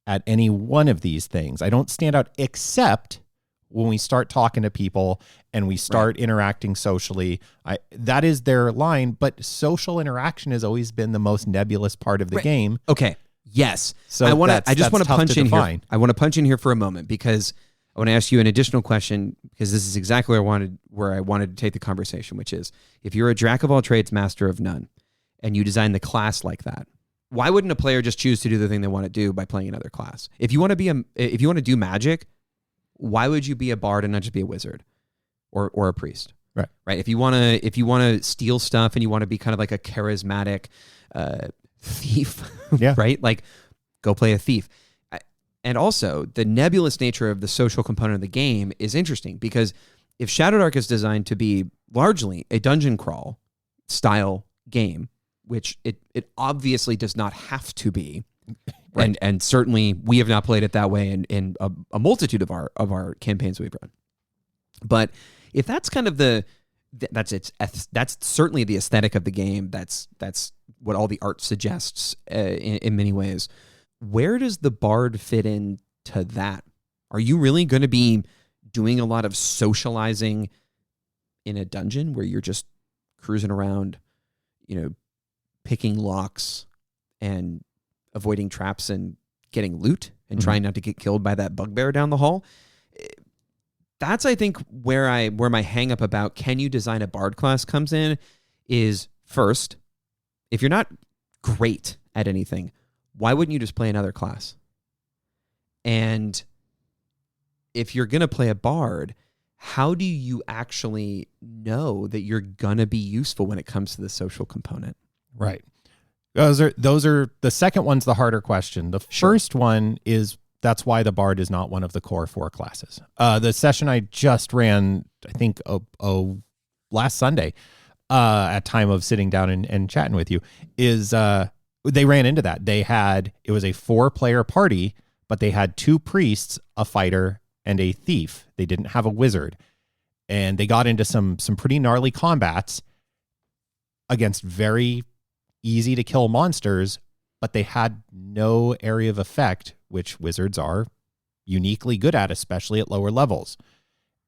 at any one of these things. I don't stand out except when we start talking to people and we start interacting socially. That is their line, but social interaction has always been the most nebulous part of the game. Okay. Yes. So I just want to punch in here. I want to punch in here for a moment because I want to ask you an additional question, because this is exactly where I wanted to take the conversation, which is, if you're a jack of all trades, master of none, and you design the class like that, why wouldn't a player just choose to do the thing they want to do by playing another class? If you want to do magic, why would you be a bard and not just be a wizard or a priest? Right. If you want to steal stuff and you want to be kind of like a charismatic thief, right? Like, go play a thief. And also, the nebulous nature of the social component of the game is interesting, because if Shadowdark is designed to be largely a dungeon crawl style game, which it obviously does not have to be, right. and certainly we have not played it that way in a multitude of our campaigns we've run. But if that's kind of that's certainly the aesthetic of the game. That's what all the art suggests in many ways. Where does the bard fit into that? Are you really going to be doing a lot of socializing in a dungeon where you're just cruising around, picking locks and avoiding traps and getting loot and trying not to get killed by that bugbear down the hall? That's, I think, where my hang up about can you design a bard class comes in is, first, if you're not great at anything, why wouldn't you just play another class? And if you're going to play a bard, how do you actually know that you're going to be useful when it comes to the social component? Right. Those are the second one's the harder question. The first one is, that's why the bard is not one of the core 4 classes. The session I just ran, I think, last Sunday, at time of sitting down and chatting with you, is they ran into that. It was a 4-player party, but they had 2 priests, a fighter, and a thief. They didn't have a wizard. And they got into some pretty gnarly combats against very easy to kill monsters, but they had no area of effect, which wizards are uniquely good at, especially at lower levels.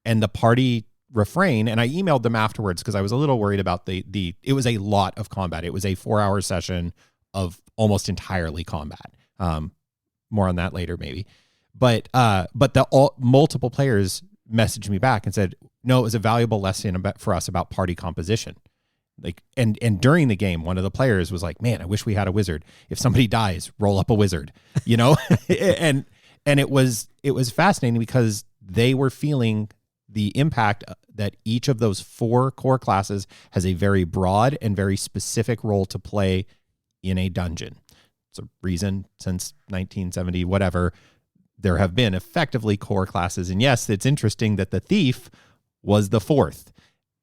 And the party refrain, and I emailed them afterwards because I was a little worried about it was a lot of combat. It was a 4-hour session of almost entirely combat. More on that later, maybe. But multiple players messaged me back and said, no, it was a valuable lesson for us about party composition. Like, and during the game, one of the players was like, man, I wish we had a wizard. If somebody dies, roll up a wizard, and it was fascinating because they were feeling the impact that each of those 4 core classes has a very broad and very specific role to play in a dungeon. It's a reason since 1970, whatever, there have been effectively core classes. And yes, it's interesting that the thief was the 4th.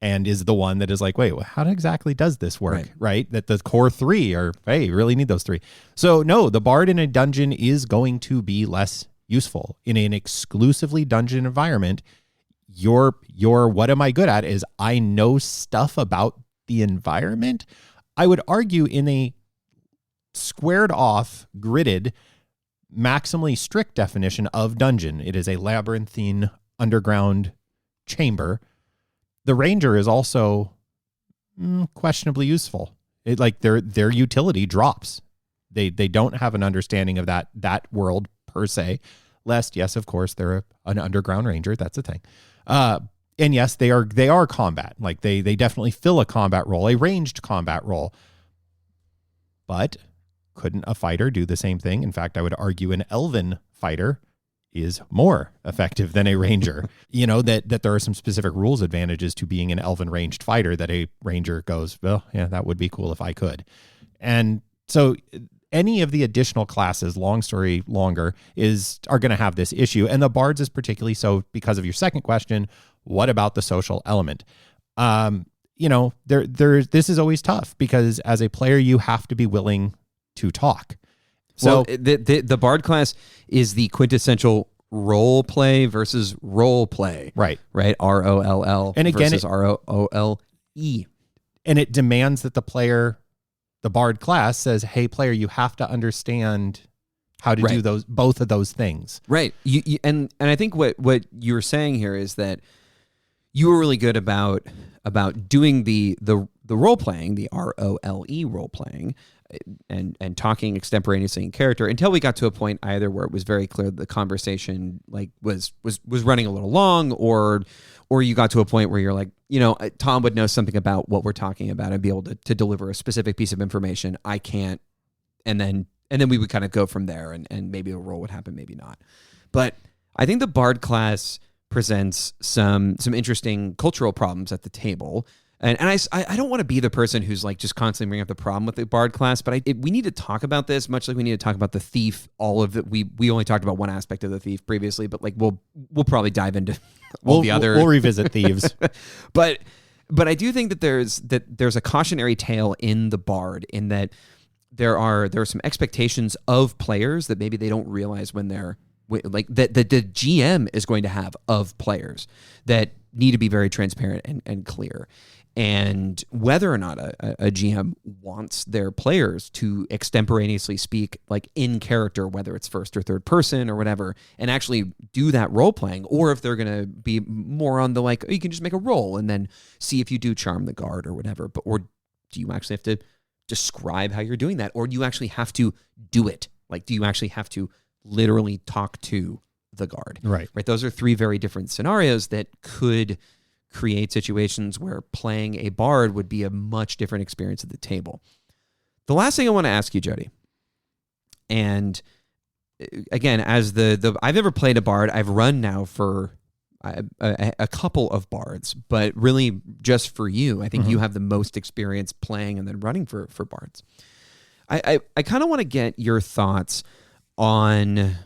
And is the one that is like, wait, how exactly does this work? Right? That the core 3 are, hey, you really need those 3. So no, the bard in a dungeon is going to be less useful. In an exclusively dungeon environment, your what am I good at is I know stuff about the environment. I would argue in a squared off, gridded, maximally strict definition of dungeon, it is a labyrinthine underground chamber. The ranger is also questionably useful. Their utility drops. They don't have an understanding of that world per se. Lest, yes, of course, they're an underground ranger. That's a thing. And yes, they are combat. Like they definitely fill a combat role, a ranged combat role. But couldn't a fighter do the same thing? In fact, I would argue an elven fighter is more effective than a ranger. That there are some specific rules advantages to being an elven ranged fighter that a ranger goes, well, yeah, that would be cool if I could. And so any of the additional classes, long story longer, are going to have this issue. And the bards is particularly so because of your second question, what about the social element? This is always tough because as a player, you have to be willing to talk. So the bard class is the quintessential role play versus role play. Right. ROLL and again, versus ROOLE. And it demands that the bard class says, hey, player, you have to understand how to do both of those things. Right. And I think what you were saying here is that you were really good about doing the role playing, the ROLE role playing, and talking extemporaneously in character until we got to a point either where it was very clear that the conversation was running a little long, or you got to a point where you're like, Tom would know something about what we're talking about and be able to deliver a specific piece of information. I can't, and then we would kind of go from there, and maybe a roll would happen, maybe not. But I think the Bard class presents some interesting cultural problems at the table. And I don't want to be the person who's like just constantly bringing up the problem with the Bard class, but we need to talk about this, much like we need to talk about the Thief. All of it. We only talked about one aspect of the Thief previously, but like we'll probably dive into all the other. We'll revisit Thieves. But I do think that there's a cautionary tale in the Bard, in that there are some expectations of players that maybe they don't realize when they're like that the GM is going to have of players that need to be very transparent and clear. And whether or not a GM wants their players to extemporaneously speak like in character, whether it's first or third person or whatever, and actually do that role playing, or if they're going to be more on the like, oh, you can just make a roll and then see if you do charm the guard or whatever. But or do you actually have to describe how you're doing that, or do you actually have to do it? Like, do you actually have to literally talk to the guard? Right. Those are three very different scenarios that could create situations where playing a bard would be a much different experience at the table. The last thing I want to ask you, Jody, and again, as I've never played a bard. I've run now for a couple of bards, but really just for you, I think you have the most experience playing and then running for bards. I kind of want to get your thoughts on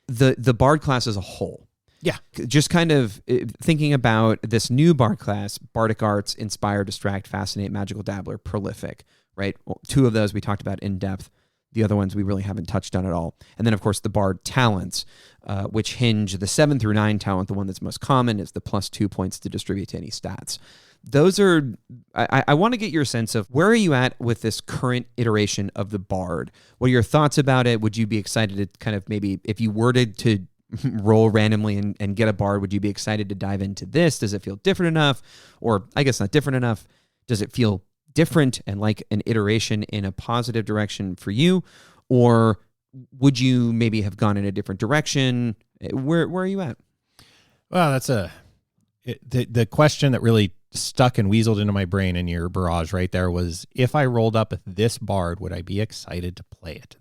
the bard class as a whole. Yeah. Just kind of thinking about this new bard class: Bardic Arts, Inspire, Distract, Fascinate, Magical Dabbler, Prolific, right? Well, two of those we talked about in depth. The other ones we really haven't touched on at all. And then, of course, the Bard talents, which hinge the 7 through 9 talent. The one that's most common is the +2 points to distribute to any stats. Those are, I want to get your sense of where are you at with this current iteration of the Bard? What are your thoughts about it? Would you be excited to kind of maybe, if you were to roll randomly and get a Bard, would you be excited to dive into this? Does it feel different enough? Or I guess not different enough. Does it feel different and like an iteration in a positive direction for you? Or would you maybe have gone in a different direction? Where are you at? Well, that's the question that really stuck and weaseled into my brain in your barrage right there was, if I rolled up this Bard, would I be excited to play it?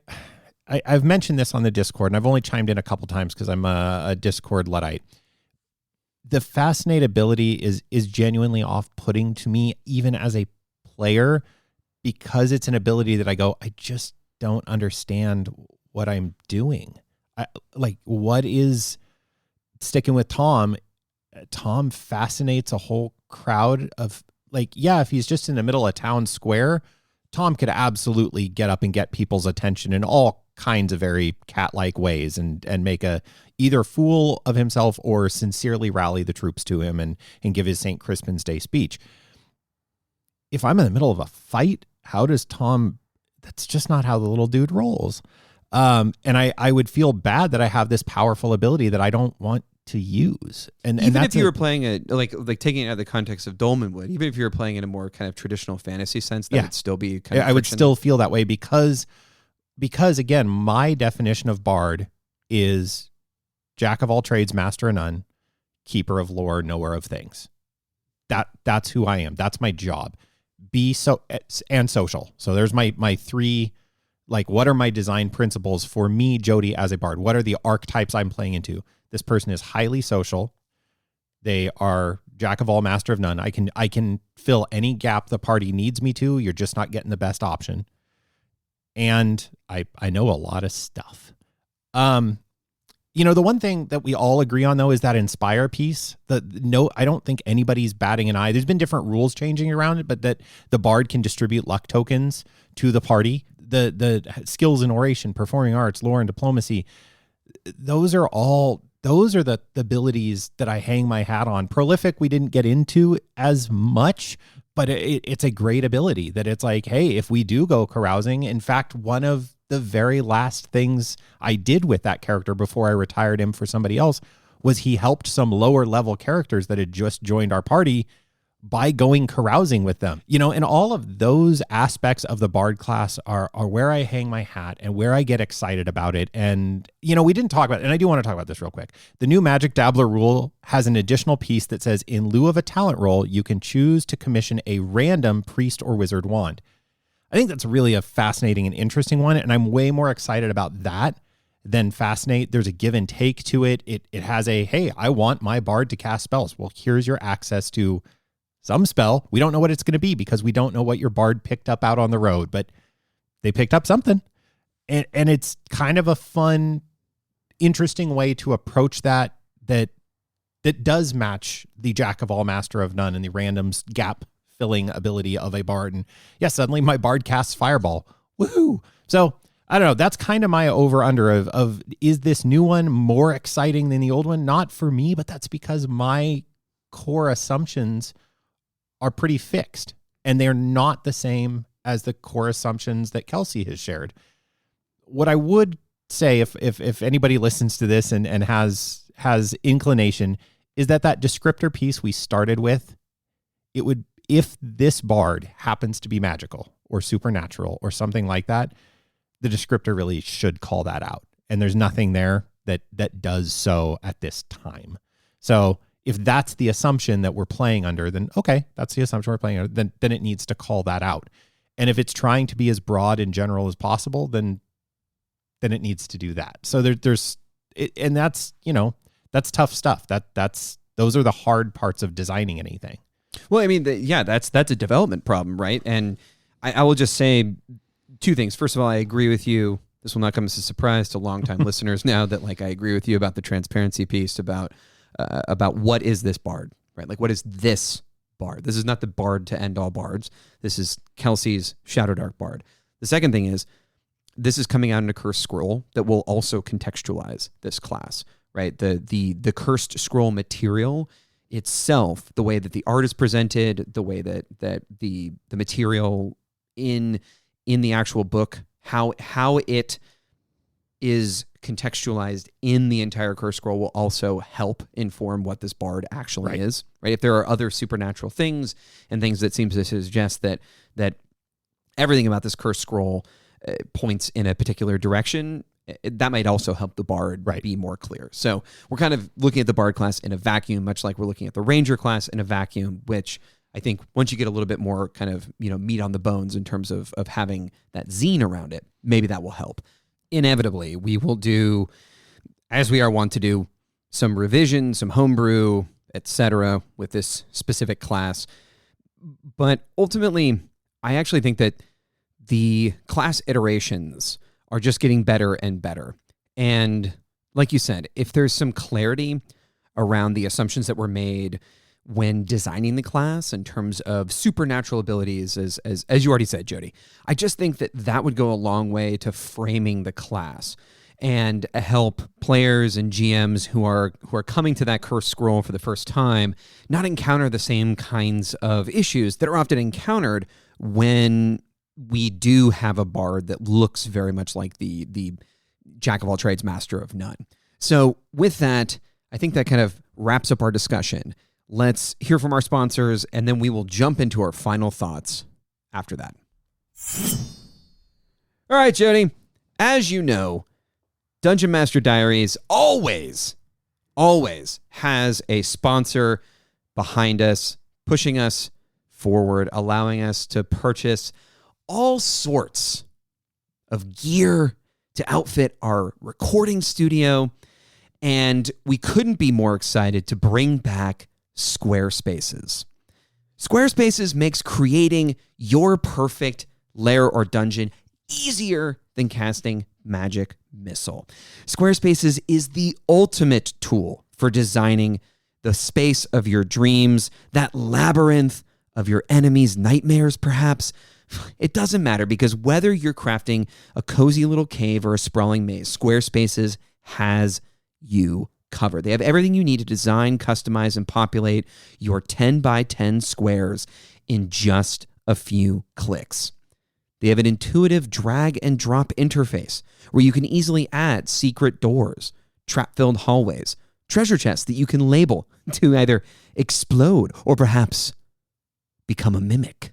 I've mentioned this on the Discord, and I've only chimed in a couple times because I'm a Discord Luddite. The Fascinate ability is genuinely off-putting to me, even as a player, because it's an ability that I just don't understand what I'm doing. What is sticking with Tom? Tom fascinates a whole crowd of if he's just in the middle of town square, Tom could absolutely get up and get people's attention in all kinds of very cat-like ways and make a either fool of himself or sincerely rally the troops to him and give his St. Crispin's Day speech. If I'm in the middle of a fight, how does Tom? That's just not how the little dude rolls. And I would feel bad that I have this powerful ability that I don't want to use. And even that's if you were playing it like taking it out of the context of Dolmenwood, even if you were playing in a more kind of traditional fantasy sense, that would still be kind of I would still feel that way because again, my definition of Bard is Jack of all trades, master of none, keeper of lore, knower of things. That's who I am. That's my job. Be so and social. So there's my three, what are my design principles for me, Jody, as a Bard? What are the archetypes I'm playing into? This person is highly social. They are Jack of all, master of none. I can fill any gap the party needs me to. You're just not getting the best option. And I know a lot of stuff. The one thing that we all agree on, though, is that Inspire piece. I don't think anybody's batting an eye. There's been different rules changing around it, but that the Bard can distribute luck tokens to the party. The skills in oration, performing arts, lore, and diplomacy, those are the abilities that I hang my hat on. Prolific, we didn't get into as much, but it's a great ability that it's like, hey, if we do go carousing, in fact, one of the very last things I did with that character before I retired him for somebody else was he helped some lower level characters that had just joined our party by going carousing with them. And all of those aspects of the Bard class are where I hang my hat and where I get excited about it. And, we didn't talk about it, and I do want to talk about this real quick. The new Magic Dabbler rule has an additional piece that says, in lieu of a talent roll, you can choose to commission a random priest or wizard wand. I think that's really a fascinating and interesting one. And I'm way more excited about that than Fascinate. There's a give and take to it. It has a, hey, I want my bard to cast spells. Well, here's your access to some spell. We don't know what it's going to be because we don't know what your bard picked up out on the road, but they picked up something. And it's kind of a fun, interesting way to approach that does match the Jack of all, Master of none, and the randoms gap filling ability of a bard. And yeah, suddenly my bard casts Fireball. Woohoo! So I don't know. That's kind of my over under of is this new one more exciting than the old one? Not for me, but that's because my core assumptions are pretty fixed, and they're not the same as the core assumptions that Kelsey has shared. What I would say, if anybody listens to this and has inclination, is that descriptor piece we started with, it would, if this bard happens to be magical or supernatural or something like that, the descriptor really should call that out. And there's nothing there that does so at this time. So if that's the assumption that we're playing under, then okay, that's the assumption we're playing under, then it needs to call that out. And if it's trying to be as broad and general as possible, then it needs to do that. So there's and that's, that's tough stuff. Those are the hard parts of designing anything. Well, I mean, that's a development problem, right? And I will just say two things. First of all, I agree with you. This will not come as a surprise to longtime listeners now that I agree with you about the transparency piece about what is this bard, right? What is this bard? This is not the bard to end all bards. This is Kelsey's Shadow Dark bard. The second thing is, this is coming out in a cursed scroll that will also contextualize this class, right? The cursed scroll material itself, the way that the art is presented, the way that the material in the actual book, how it is contextualized in the entire cursed scroll will also help inform what this bard actually is, right? If there are other supernatural things and things that seem to suggest that everything about this cursed scroll points in a particular direction, that might also help the bard be more clear. So we're kind of looking at the bard class in a vacuum, much like we're looking at the ranger class in a vacuum, which I think once you get a little bit more kind of, meat on the bones in terms of having that zine around it, maybe that will help. Inevitably, we will do, as we are wont to do, some revision, some homebrew, etc. with this specific class. But ultimately, I actually think that the class iterations are just getting better and better. And like you said, if there's some clarity around the assumptions that were made when designing the class in terms of supernatural abilities, as you already said, Jody, I just think that would go a long way to framing the class and help players and GMs who are coming to that cursed scroll for the first time not encounter the same kinds of issues that are often encountered when we do have a bard that looks very much like the Jack of all trades, Master of none. So with that, I think that kind of wraps up our discussion. Let's hear from our sponsors, and then we will jump into our final thoughts after that. All right, Jody. As you know, Dungeon Master Diaries always has a sponsor behind us, pushing us forward, allowing us to purchase all sorts of gear to outfit our recording studio. And we couldn't be more excited to bring back Squarespaces. Squarespaces makes creating your perfect lair or dungeon easier than casting Magic Missile. Squarespaces is the ultimate tool for designing the space of your dreams, that labyrinth of your enemies' nightmares, perhaps. It doesn't matter, because whether you're crafting a cozy little cave or a sprawling maze, Squarespaces has you covered. They have everything you need to design, customize, and populate your 10 by 10 squares in just a few clicks. They have an intuitive drag and drop interface where you can easily add secret doors, trap-filled hallways, treasure chests that you can label to either explode or perhaps become a mimic.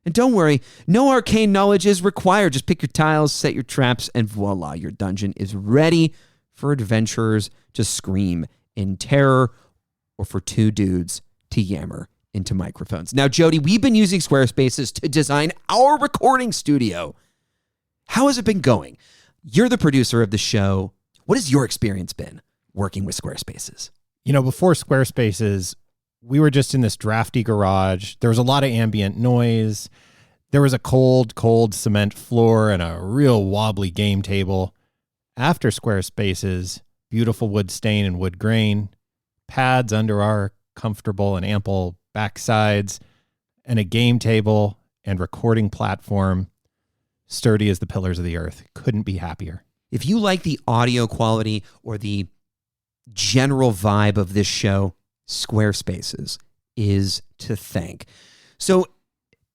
And don't worry, no arcane knowledge is required. Just pick your tiles, set your traps, and voila, your dungeon is ready for adventurers to scream in terror or for two dudes to yammer into microphones. Now, Jody, we've been using Squarespaces to design our recording studio. How has it been going? You're the producer of the show. What has your experience been working with Squarespaces? Before Squarespaces, we were just in this drafty garage. There was a lot of ambient noise. There was a cold cement floor and a real wobbly game table. After Squarespaces, beautiful wood stain and wood grain, pads under our comfortable and ample backsides, and a game table and recording platform, sturdy as the pillars of the earth. Couldn't be happier. If you like the audio quality or the general vibe of this show, Squarespaces is to thank. So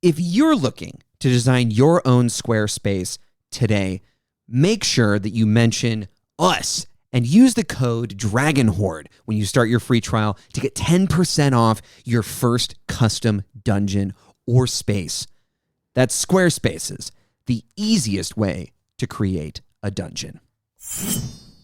if you're looking to design your own Squarespace today, make sure that you mention us and use the code DRAGONHORDE when you start your free trial to get 10% off your first custom dungeon or space. That's Squarespaces, the easiest way to create a dungeon.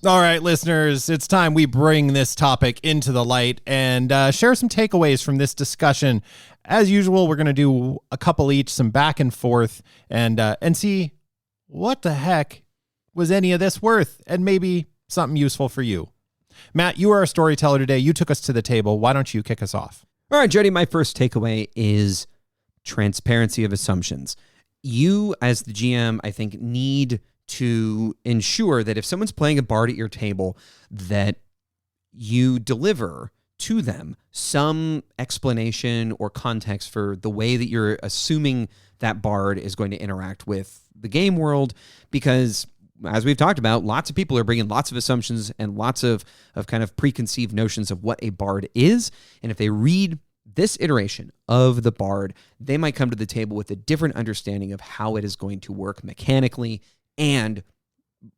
All right, listeners, it's time we bring this topic into the light and share some takeaways from this discussion. As usual, we're going to do a couple each, some back and forth, and see what the heck was any of this worth, and maybe something useful for you. Matt, you are a storyteller today. You took us to the table. Why don't you kick us off? All right, Jody, my first takeaway is transparency of assumptions. You, as the GM, I think, need to ensure that if someone's playing a bard at your table, that you deliver to them some explanation or context for the way that you're assuming that bard is going to interact with the game world, because as we've talked about, lots of people are bringing lots of assumptions and lots of kind of preconceived notions of what a bard is. And if they read this iteration of the bard, they might come to the table with a different understanding of how it is going to work mechanically and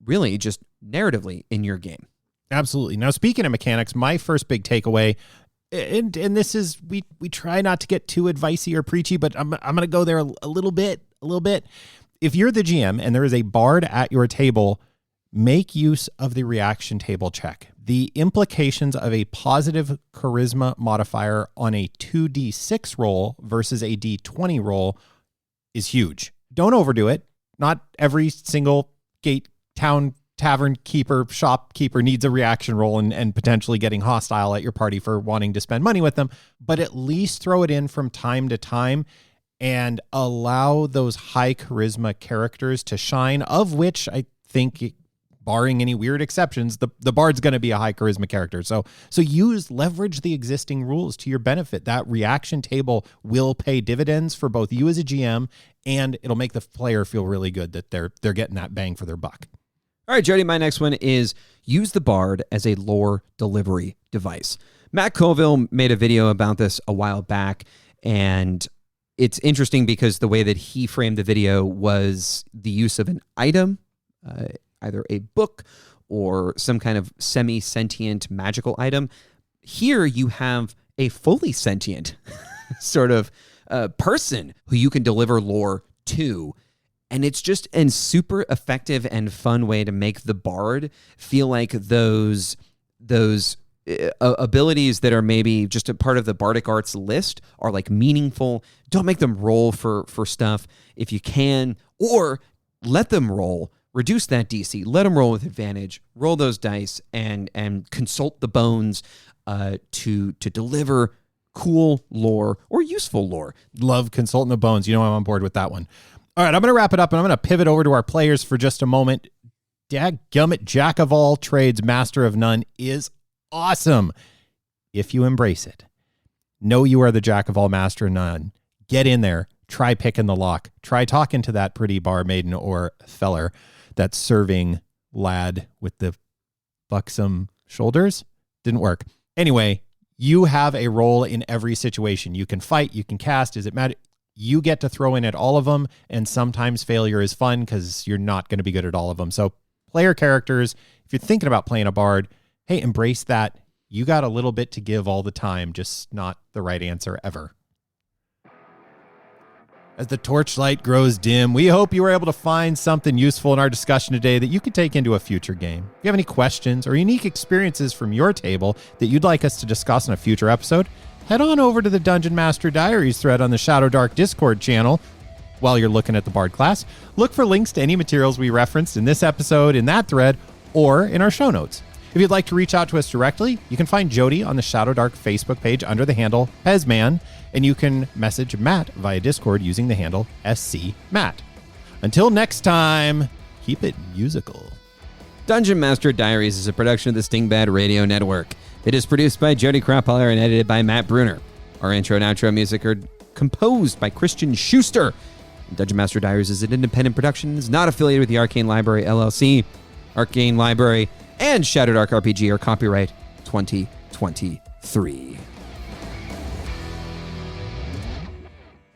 really just narratively in your game. Absolutely. Now, speaking of mechanics, my first big takeaway, and this is, we try not to get too advicey or preachy, but I'm going to go there a little bit. If you're the GM and there is a bard at your table, make use of the reaction table check. The implications of a positive charisma modifier on a 2d6 roll versus a d20 roll is huge. Don't overdo it. Not every single gate, town, tavern keeper, shopkeeper needs a reaction roll and potentially getting hostile at your party for wanting to spend money with them, but at least throw it in from time to time and allow those high charisma characters to shine, of which I think, barring any weird exceptions, the bard's going to be a high charisma character. So leverage the existing rules to your benefit. That reaction table will pay dividends for both you as a GM, and it'll make the player feel really good that they're getting that bang for their buck. All right, Jody, my next one is use the bard as a lore delivery device. Matt Colville made a video about this a while back, and it's interesting because the way that he framed the video was the use of an item, either a book or some kind of semi-sentient magical item. Here you have a fully sentient sort of person who you can deliver lore to. And it's just a super effective and fun way to make the bard feel like those abilities that are maybe just a part of the Bardic Arts list are like meaningful. Don't make them roll for stuff if you can, or let them roll. Reduce that DC. Let them roll with advantage. Roll those dice and consult the bones to deliver cool lore or useful lore. Love consulting the bones. I'm on board with that one. All right, I'm going to wrap it up, and I'm going to pivot over to our players for just a moment. Dadgummit, Jack of all trades, master of none is awesome if you embrace it. Know you are the Jack of all, master of none. Get in there. Try picking the lock. Try talking to that pretty barmaiden or feller, that serving lad with the buxom shoulders. Didn't work. Anyway, you have a role in every situation. You can fight, you can cast. Does it matter? You get to throw in at all of them, and sometimes failure is fun because you're not going to be good at all of them. So player characters, if you're thinking about playing a bard, hey, embrace that. You got a little bit to give all the time, just not the right answer ever. As the torchlight grows dim, we hope you were able to find something useful in our discussion today that you could take into a future game. If you have any questions or unique experiences from your table that you'd like us to discuss in a future episode, head on over to the Dungeon Master Diaries thread on the Shadow Dark Discord channel. While you're looking at the Bard class, look for links to any materials we referenced in this episode in that thread or in our show notes. If you'd like to reach out to us directly, you can find Jody on the Shadow Dark Facebook page under the handle Pezman, and you can message Matt via Discord using the handle SCMatt. Until next time, keep it musical. Dungeon Master Diaries is a production of the Stingbat Radio Network. It is produced by Jody Kropholler and edited by Matt Bruner. Our intro and outro music are composed by Christian Schuster. Dungeon Master Diaries is an independent production, is not affiliated with the Arcane Library, LLC. Arcane Library and Shadow Dark RPG are copyright 2023.